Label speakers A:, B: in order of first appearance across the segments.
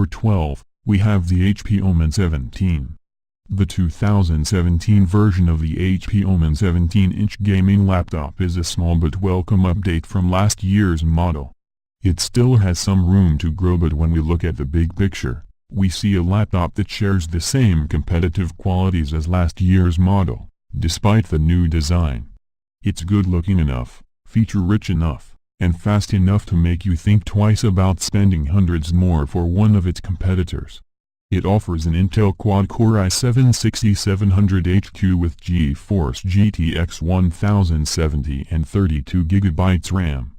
A: number 12, we have the HP OMEN 17. The 2017 version of the HP OMEN 17-inch gaming laptop is a small but welcome update from last year's model. It still has some room to grow, but when we look at the big picture, we see a laptop that shares the same competitive qualities as last year's model, despite the new design. It's good-looking enough, feature-rich enough, and fast enough to make you think twice about spending hundreds more for one of its competitors. It offers an Intel quad-core i7-6700HQ with GeForce GTX 1070 and 32GB RAM.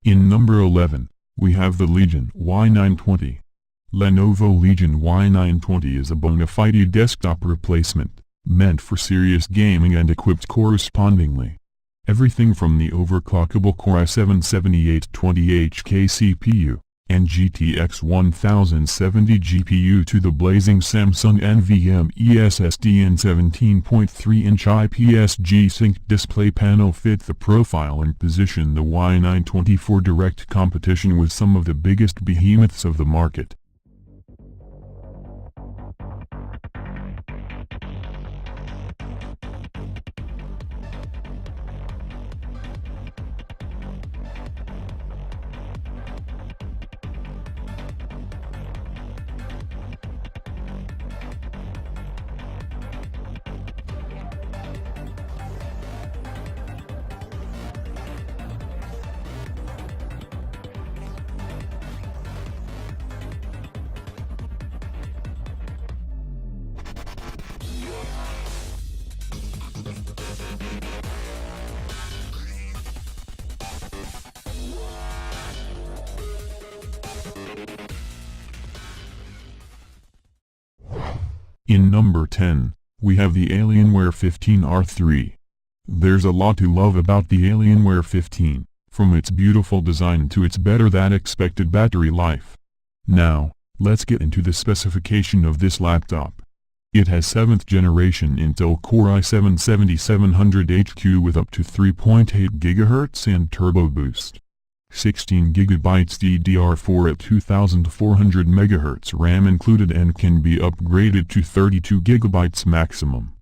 A: In number 11, we have the Legion Y920. Lenovo Legion Y920 is a bona fide desktop replacement, meant for serious gaming and equipped correspondingly. Everything from the overclockable Core i7-7820HK CPU and GTX 1070 GPU to the blazing Samsung NVMe SSD and 17.3-inch IPS G-Sync display panel fit the profile and position the Y920 for direct competition with some of the biggest behemoths of the market. In number 10, we have the Alienware 15R3. There's a lot to love about the Alienware 15, from its beautiful design to its better-than-expected battery life. Now, let's get into the specification of this laptop. It has 7th generation Intel Core i7-7700HQ with up to 3.8 GHz and Turbo Boost. 16GB DDR4 at 2400 MHz RAM included and can be upgraded to 32GB maximum.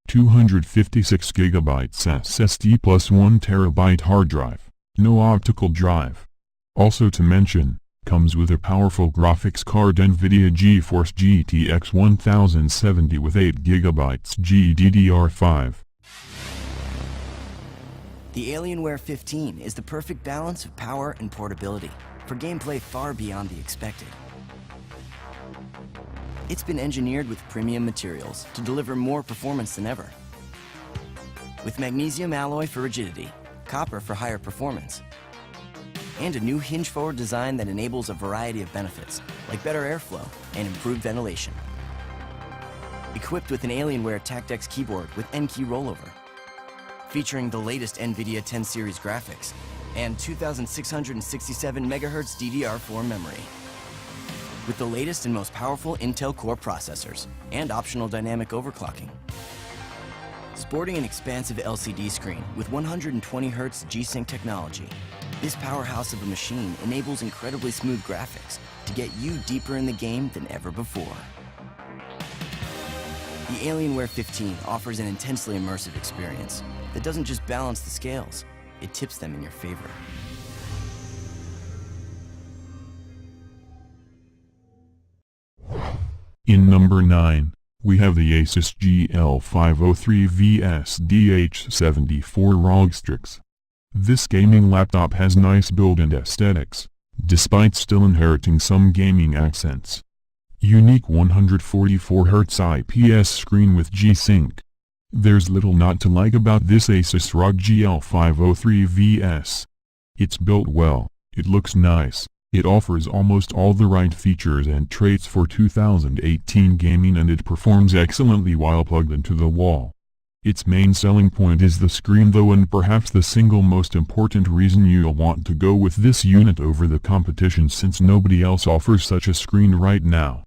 A: 256GB SSD plus 1TB hard drive, no optical drive. Also to mention, comes with a powerful graphics card NVIDIA GeForce GTX 1070 with 8GB GDDR5.
B: The Alienware 15 is the perfect balance of power and portability for gameplay far beyond the expected. It's been engineered with premium materials to deliver more performance than ever. With magnesium alloy for rigidity, copper for higher performance, and a new hinge-forward design that enables a variety of benefits, like better airflow and improved ventilation. Equipped with an Alienware TactX keyboard with N-key rollover, featuring the latest NVIDIA 10 series graphics and 2667 MHz DDR4 memory. With the latest and most powerful Intel Core processors and optional dynamic overclocking. Sporting an expansive LCD screen with 120Hz G-Sync technology, this powerhouse of a machine enables incredibly smooth graphics to get you deeper in the game than ever before. The Alienware 15 offers an intensely immersive experience that doesn't just balance the scales, it tips them in your favor.
A: In number 9, we have the ASUS GL503 VS-DH74 ROG Strix. This gaming laptop has nice build and aesthetics, despite still inheriting some gaming accents. Unique 144Hz IPS screen with G-Sync. There's little not to like about this Asus ROG GL503 VS. It's built well, it looks nice, it offers almost all the right features and traits for 2018 gaming, and it performs excellently while plugged into the wall. Its main selling point is the screen though, and perhaps the single most important reason you'll want to go with this unit over the competition, since nobody else offers such a screen right now.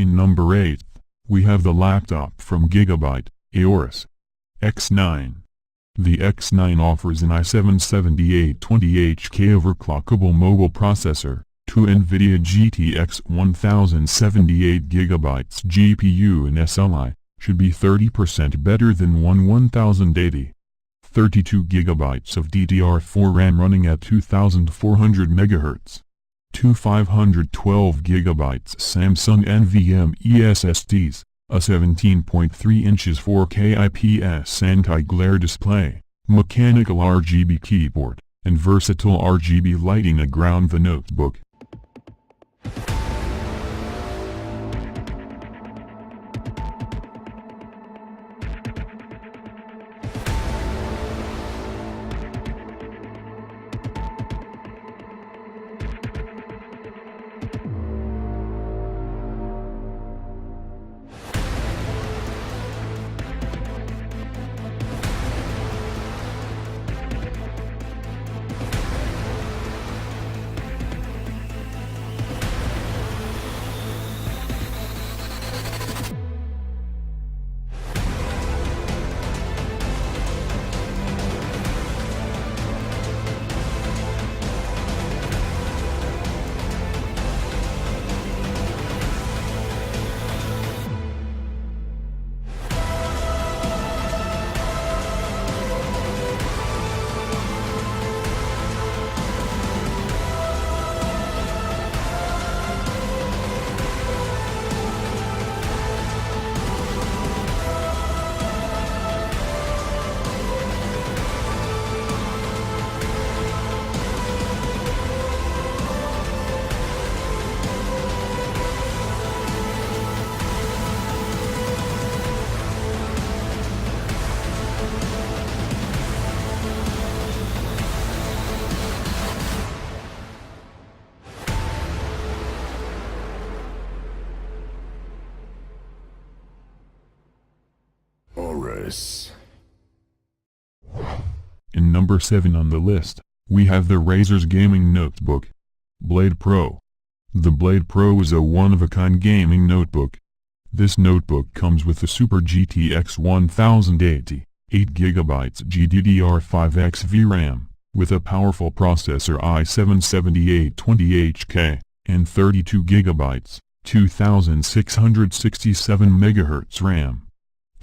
A: In number 8, we have the laptop from Gigabyte, Aorus X9. The X9 offers an i7-7820HK overclockable mobile processor, 2 NVIDIA GTX 1078 GB GPU and SLI, should be 30% better than one 1080. 32 GB of DDR4 RAM running at 2400 MHz. 2 512 GB Samsung NVMe SSDs, a 17.3 inches 4K IPS anti-glare display, mechanical RGB keyboard, and versatile RGB lighting around the notebook.
C: Aorus.
A: In number 7 on the list, we have the Razer's gaming notebook, Blade Pro. The Blade Pro is a one-of-a-kind gaming notebook. This notebook comes with the Super GTX 1080, 8GB GDDR5X VRAM, with a powerful processor i7-7820HK, and 32GB, 2667 MHz RAM.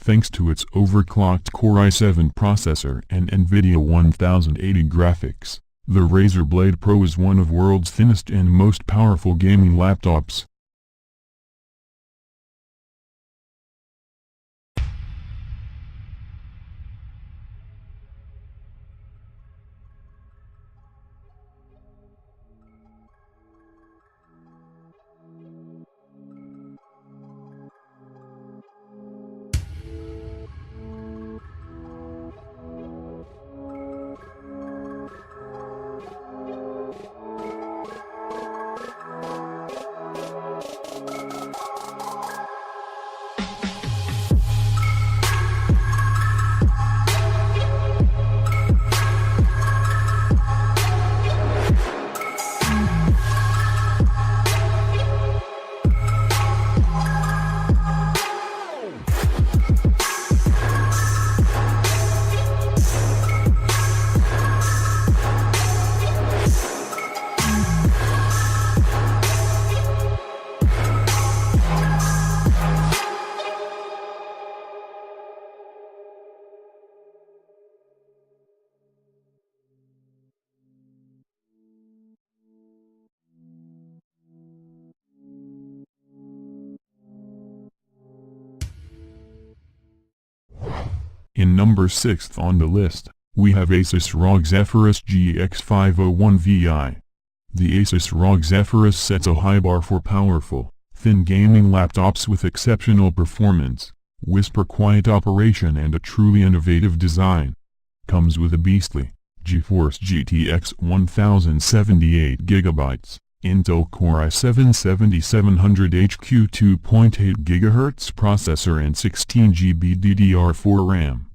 A: Thanks to its overclocked Core i7 processor and NVIDIA 1080 graphics, the Razer Blade Pro is one of the world's thinnest and most powerful gaming laptops. In number 6 on the list, we have Asus ROG Zephyrus GX501Vi. The Asus ROG Zephyrus sets a high bar for powerful, thin gaming laptops with exceptional performance, whisper-quiet operation and a truly innovative design. Comes with a beastly, GeForce GTX 1078GB, Intel Core i7-7700HQ 2.8 GHz processor and 16GB DDR4 RAM.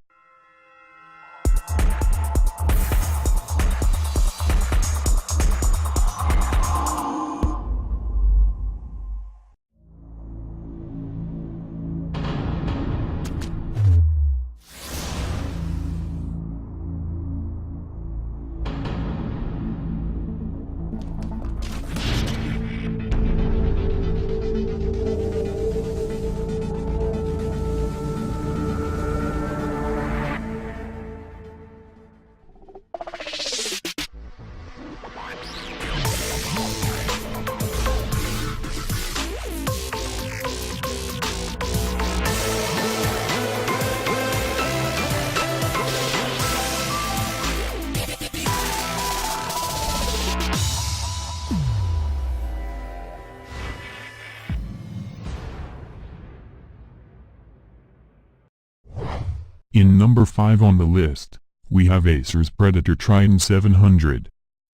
A: In number 5 on the list, we have Acer's Predator Triton 700.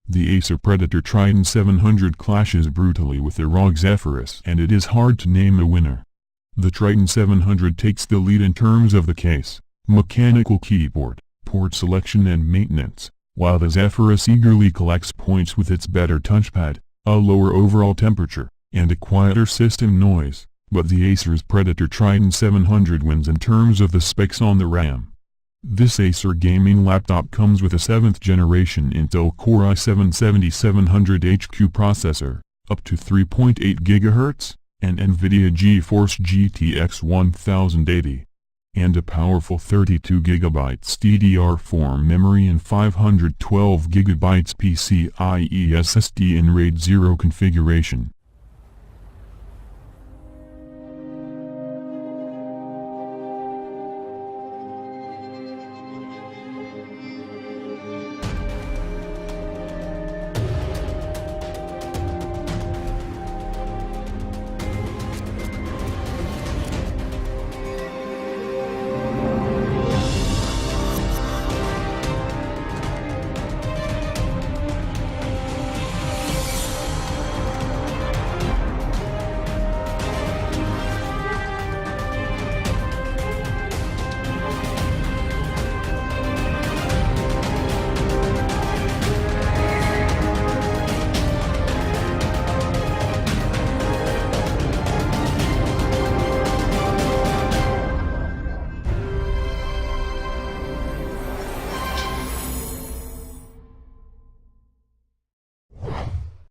A: The Acer Predator Triton 700 clashes brutally with the ROG Zephyrus and it is hard to name a winner. The Triton 700 takes the lead in terms of the case, mechanical keyboard, port selection and maintenance, while the Zephyrus eagerly collects points with its better touchpad, a lower overall temperature, and a quieter system noise. But the Acer's Predator Triton 700 wins in terms of the specs on the RAM. This Acer gaming laptop comes with a 7th generation Intel Core i7-7700HQ processor, up to 3.8 GHz, and NVIDIA GeForce GTX 1080. And a powerful 32GB DDR4 memory and 512GB PCIe SSD in RAID 0 configuration.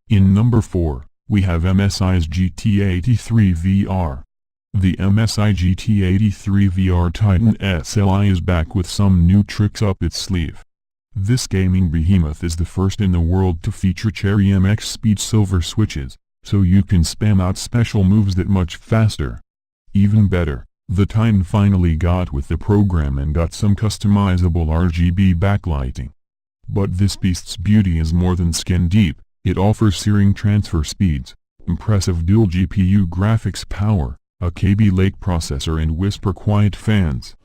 A: In number 4, we have MSI's GT83 VR. The MSI GT83 VR Titan SLI is back with some new tricks up its sleeve. This gaming behemoth is the first in the world to feature Cherry MX Speed Silver switches, so you can spam out special moves that much faster. Even better, the Titan finally got with the program and got some customizable RGB backlighting. But this beast's beauty is more than skin deep. It offers searing transfer speeds, impressive dual GPU graphics power, a KB Lake processor and whisper quiet fans.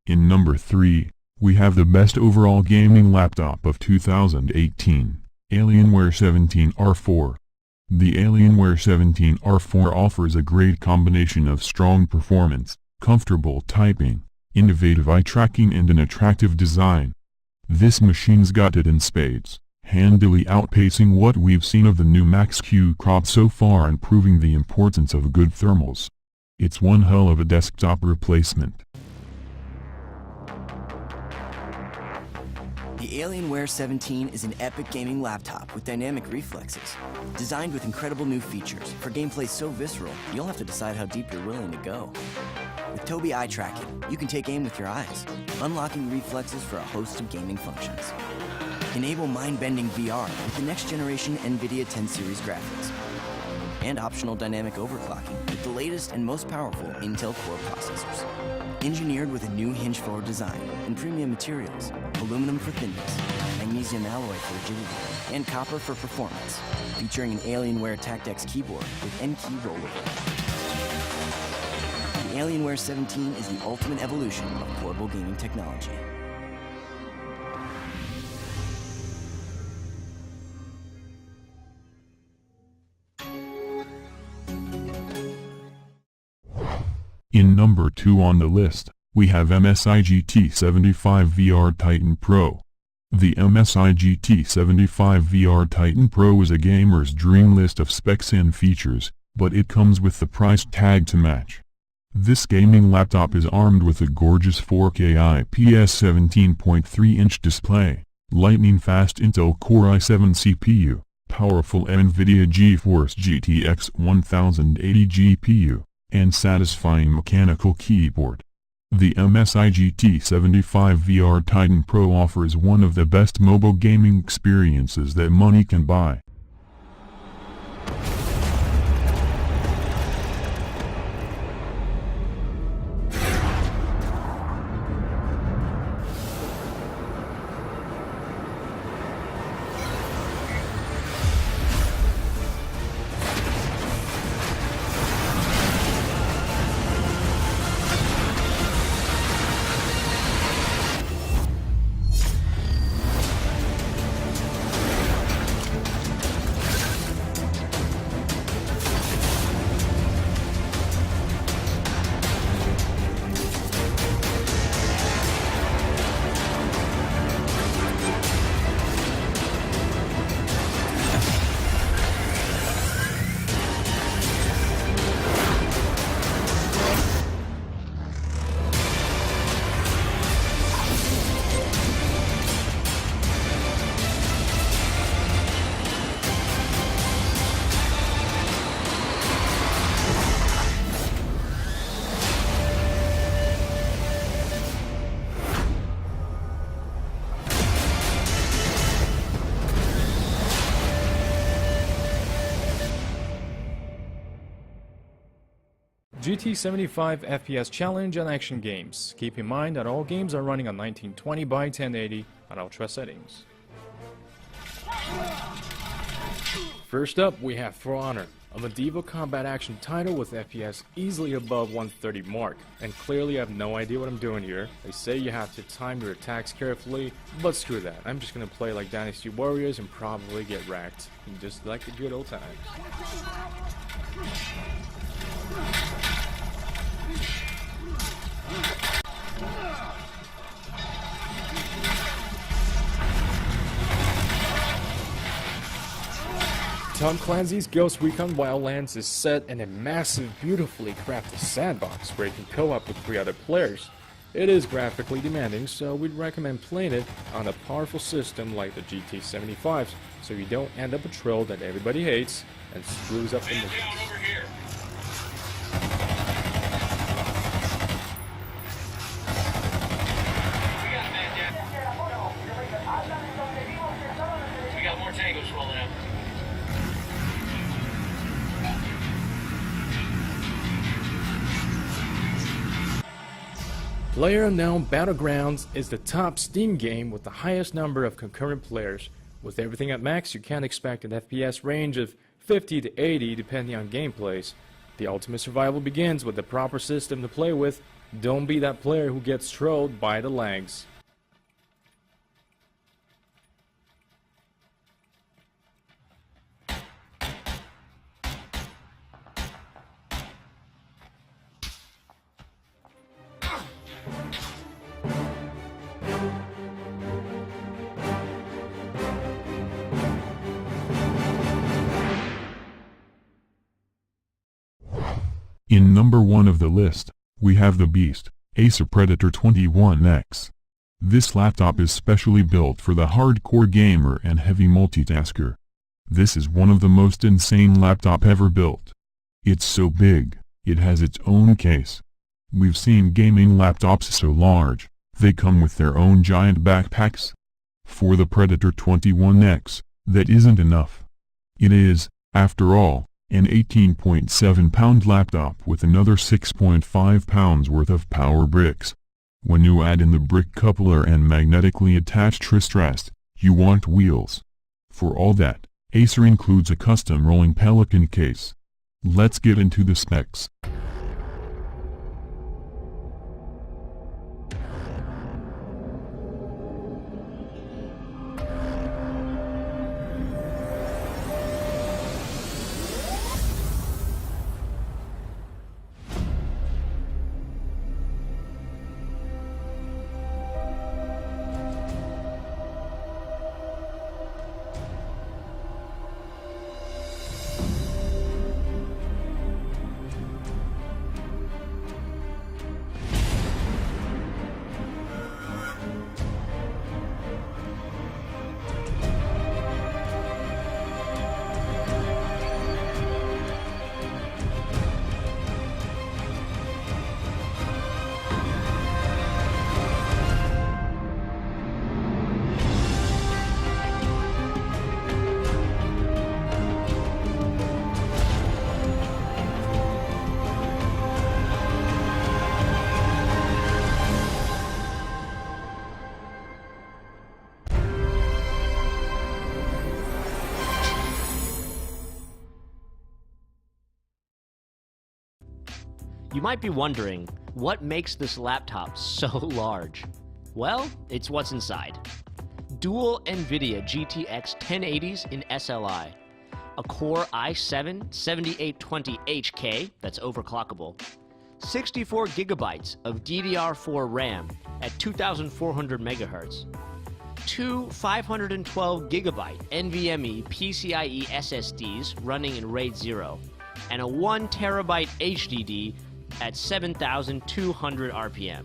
A: In number 3, we have the best overall gaming laptop of 2018, Alienware 17R4. The Alienware 17R4 offers a great combination of strong performance, comfortable typing, innovative eye tracking and an attractive design. This machine's got it in spades, handily outpacing what we've seen of the new Max-Q crop so far and proving the importance of good thermals. It's one hell of a desktop replacement.
B: The Alienware 17 is an epic gaming laptop with dynamic reflexes. Designed with incredible new features for gameplay so visceral, you'll have to decide how deep you're willing to go. With Tobii eye tracking, you can take aim with your eyes, unlocking reflexes for a host of gaming functions. Enable mind-bending VR with the next-generation NVIDIA 10 series graphics. And optional dynamic overclocking with the latest and most powerful Intel Core processors. Engineered with a new hinge-forward design and premium materials, aluminum for thickness, magnesium alloy for rigidity, and copper for performance, featuring an Alienware Tactex keyboard with N-key rollover. The Alienware 17 is the ultimate evolution of portable gaming technology.
A: In number 2 on the list, we have MSI GT75 VR Titan Pro. The MSI GT75 VR Titan Pro is a gamer's dream list of specs and features, but it comes with the price tag to match. This gaming laptop is armed with a gorgeous 4K IPS 17.3-inch display, lightning-fast Intel Core i7 CPU, powerful NVIDIA GeForce GTX 1080 GPU, and satisfying mechanical keyboard. The MSI GT75 VR Titan Pro offers one of the best mobile gaming experiences that money can buy.
D: GT75 FPS challenge and action games. Keep in mind that all games are running on 1920 by 1080 on ultra settings. First up, we have For Honor, a medieval combat action title with FPS easily above 130 mark, and clearly I have no idea what I'm doing here. They say you have to time your attacks carefully, but screw that. I'm just gonna play like Dynasty Warriors and probably get wrecked, just like the good old times. Tom Clancy's Ghost Recon Wildlands is set in a massive, beautifully crafted sandbox where you can co-op with 3 other players. It is graphically demanding, so we'd recommend playing it on a powerful system like the GT75s, so you don't end up a troll that everybody hates and screws up the mission.
E: We got more tangos rolling out.
D: PlayerUnknown Battlegrounds is the top Steam game with the highest number of concurrent players. With everything at max, you can expect an FPS range of 50 to 80 depending on gameplays. The ultimate survival begins with the proper system to play with. Don't be that player who gets trolled by the lags.
A: In number 1 of the list, we have the beast, Acer Predator 21X. This laptop is specially built for the hardcore gamer and heavy multitasker. This is one of the most insane laptop ever built. It's so big, it has its own case. We've seen gaming laptops so large, they come with their own giant backpacks. For the Predator 21X, that isn't enough. It is, after all, an 18.7-pound laptop with another 6.5 pounds worth of power bricks. When you add in the brick coupler and magnetically attached wrist rest, you want wheels. For all that, Acer includes a custom rolling Pelican case. Let's get into the specs.
E: You might be wondering, what makes this laptop so large? Well, it's what's inside. Dual NVIDIA GTX 1080s in SLI, a Core i7-7820HK that's overclockable, 64 gigabytes of DDR4 RAM at 2400 megahertz, two 512 gigabyte NVMe PCIe SSDs running in RAID 0, and a 1 terabyte HDD at 7,200 RPM.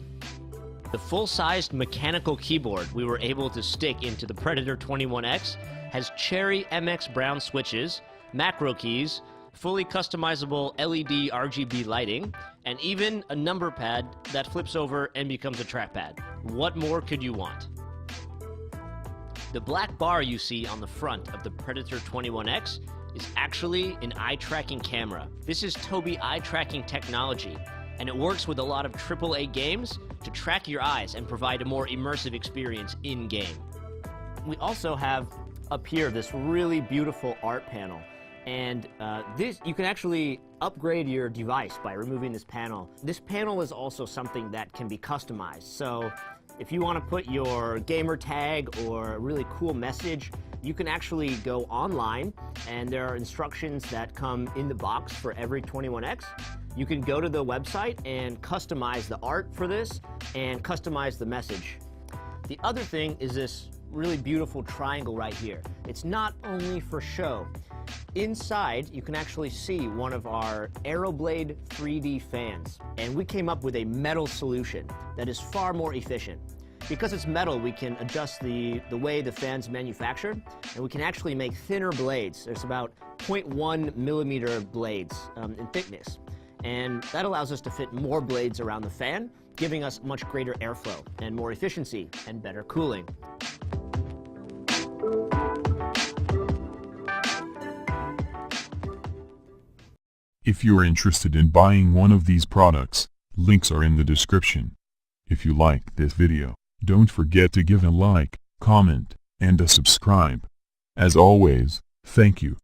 E: The full-sized mechanical keyboard we were able to stick into the Predator 21X has Cherry MX Brown switches, macro keys, fully customizable LED RGB lighting, and even a number pad that flips over and becomes a trackpad. What more could you want? The black bar you see on the front of the Predator 21X is actually an eye-tracking camera. This is Tobii eye-tracking technology, and it works with a lot of AAA games to track your eyes and provide a more immersive experience in-game. We also have up here this really beautiful art panel, and this you can actually upgrade your device by removing this panel. This panel is also something that can be customized, so if you want to put your gamer tag or a really cool message, you can actually go online, and there are instructions that come in the box for every 21X. You can go to the website and customize the art for this and customize the message. The other thing is this really beautiful triangle right here. It's not only for show. Inside, you can actually see one of our Aeroblade 3D fans, and we came up with a metal solution that is far more efficient. Because it's metal, we can adjust the way the fan's manufactured, and we can actually make thinner blades. There's about 0.1 millimeter blades in thickness, and that allows us to fit more blades around the fan, giving us much greater airflow and more efficiency and better cooling.
A: If you're interested in buying one of these products, links are in the description. If you like this video, don't forget to give a like, comment, and a subscribe. As always, thank you.